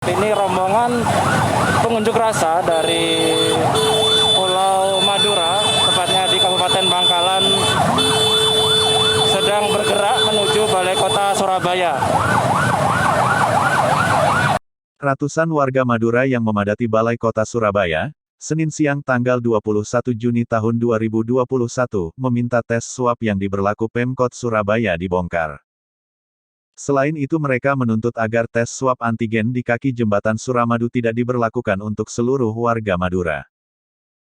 Ini rombongan pengunjuk rasa dari Pulau Madura, tepatnya di Kabupaten Bangkalan, sedang bergerak menuju Balai Kota Surabaya. Ratusan warga Madura yang memadati Balai Kota Surabaya, Senin siang tanggal 21 Juni tahun 2021, meminta tes swab yang diberlaku Pemkot Surabaya dibongkar. Selain itu mereka menuntut agar tes swab antigen di kaki jembatan Suramadu tidak diberlakukan untuk seluruh warga Madura.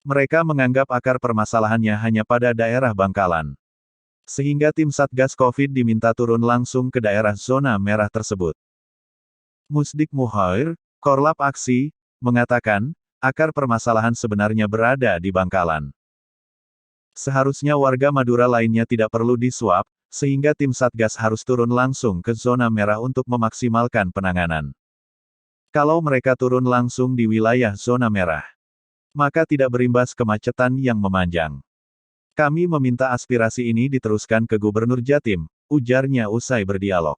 Mereka menganggap akar permasalahannya hanya pada daerah Bangkalan. Sehingga tim Satgas Covid diminta turun langsung ke daerah zona merah tersebut. Musdik Muhair, Korlap Aksi, mengatakan, akar permasalahan sebenarnya berada di Bangkalan. Seharusnya warga Madura lainnya tidak perlu diswab, sehingga tim Satgas harus turun langsung ke zona merah untuk memaksimalkan penanganan. Kalau mereka turun langsung di wilayah zona merah, maka tidak berimbas kemacetan yang memanjang. Kami meminta aspirasi ini diteruskan ke Gubernur Jatim, ujarnya usai berdialog.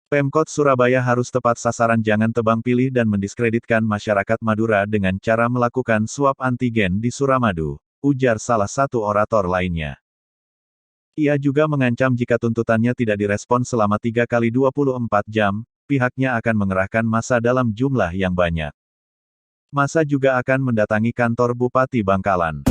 Pemkot Surabaya harus tepat sasaran, jangan tebang pilih dan mendiskreditkan masyarakat Madura dengan cara melakukan swab antigen di Suramadu, ujar salah satu orator lainnya. Ia juga mengancam jika tuntutannya tidak direspon selama 3 kali 24 jam, pihaknya akan mengerahkan massa dalam jumlah yang banyak. Massa juga akan mendatangi kantor Bupati Bangkalan.